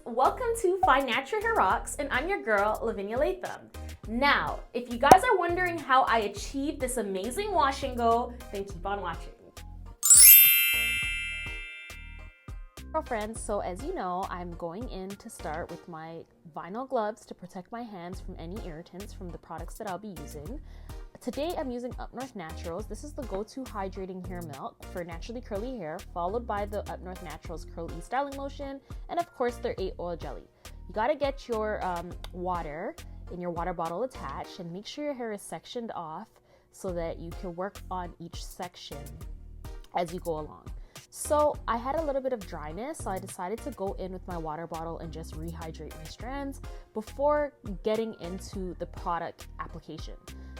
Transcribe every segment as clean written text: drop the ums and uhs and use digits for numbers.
welcome to Find Natural Hair Rocks, and I'm your girl, Lavinia Latham. Now, if you guys are wondering how I achieved this amazing wash and go, then keep on watching. Girlfriends, so as you know, I'm going in to start with my vinyl gloves to protect my hands from any irritants from the products that I'll be using. Today I'm using Up North Naturals. This is the go-to hydrating hair milk for naturally curly hair, followed by the Up North Naturals Curl E Styling Lotion, and of course their 8 oil jelly. You gotta get your water in your water bottle attached and make sure your hair is sectioned off so that you can work on each section as you go along. So I had a little bit of dryness, so I decided to go in with my water bottle and just rehydrate my strands before getting into the product application.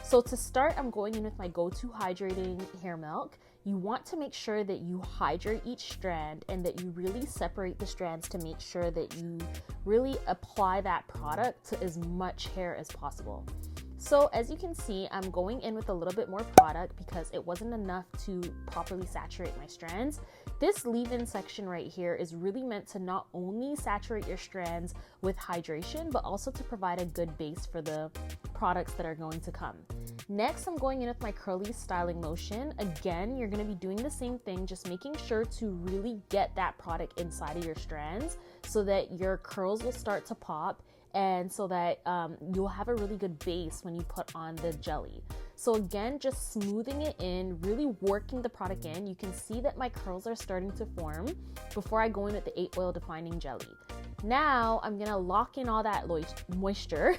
So to start, I'm going in with my go-to hydrating hair milk. You want to make sure that you hydrate each strand and that you really separate the strands to make sure that you really apply that product to as much hair as possible. So as you can see, I'm going in with a little bit more product because it wasn't enough to properly saturate my strands. This leave-in section right here is really meant to not only saturate your strands with hydration, but also to provide a good base for the products that are going to come. Next, I'm going in with my Curl E Styling Lotion. Again, you're going to be doing the same thing, just making sure to really get that product inside of your strands so that your curls will start to pop and so that you'll have a really good base when you put on the jelly. So again, just smoothing it in, really working the product in. You can see that my curls are starting to form before I go in with the 8 oil defining jelly. Now I'm gonna lock in all that moisture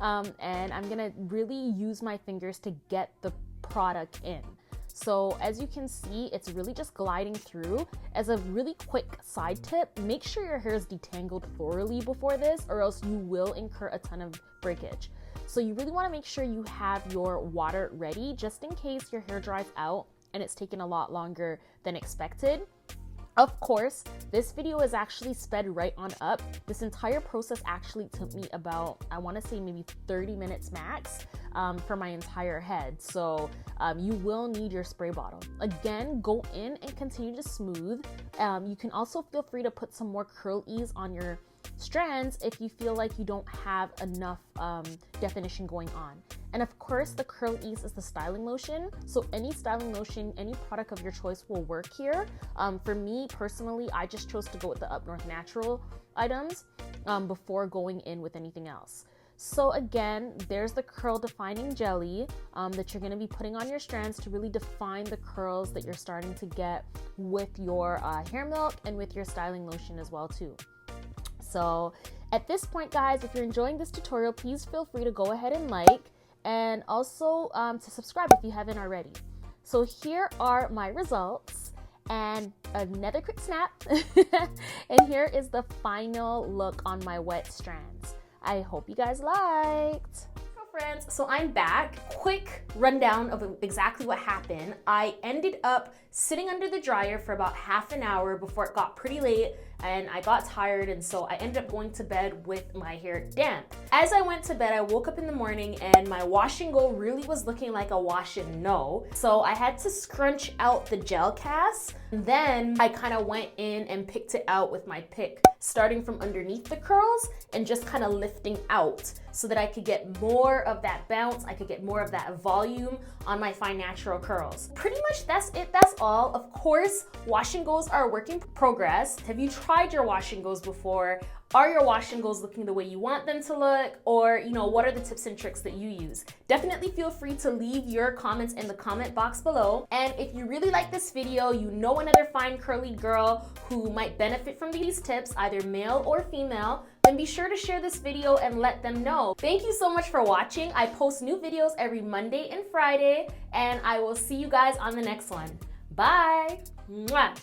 and I'm gonna really use my fingers to get the product in. So as you can see, it's really just gliding through. As a really quick side tip, make sure your hair is detangled thoroughly before this or else you will incur a ton of breakage. So you really want to make sure you have your water ready just in case your hair dries out and it's taken a lot longer than expected. Of course, this video is actually sped right on up. This entire process actually took me about, I want to say maybe 30 minutes max for my entire head. So you will need your spray bottle. Again, go in and continue to smooth. You can also feel free to put some more curl ease on your strands if you feel like you don't have enough definition going on. And of course, the Curl Ease is the styling lotion. So any styling lotion, any product of your choice will work here. For me personally, I just chose to go with the Up North Natural items before going in with anything else. So again, there's the curl defining jelly that you're gonna be putting on your strands to really define the curls that you're starting to get with your hair milk and with your styling lotion as well too. So at this point, guys, if you're enjoying this tutorial, please feel free to go ahead and like and also to subscribe if you haven't already. So here are my results and another quick snap. And here is the final look on my wet strands. I hope you guys liked. Friends, so I'm back. Quick rundown of exactly what happened. I ended up sitting under the dryer for about half an hour before it got pretty late and I got tired, and so I ended up going to bed with my hair damp. As I went to bed, I woke up in the morning and my wash and go really was looking like a wash and no. So I had to scrunch out the gel cast. Then I kind of went in and picked it out with my pick, starting from underneath the curls and just kind of lifting out so that I could get more of that bounce, I could get more of that volume on my Find Natural curls. Pretty much that's it, that's all. Of course, wash and goes are a work in progress. Have you tried your wash and goes before? Are your wash and goes looking the way you want them to look? Or, you know, what are the tips and tricks that you use? Definitely feel free to leave your comments in the comment box below. And if you really like this video, you know another fine curly girl who might benefit from these tips, either male or female, then be sure to share this video and let them know. Thank you so much for watching. I post new videos every Monday and Friday, and I will see you guys on the next one. Bye. Mwah.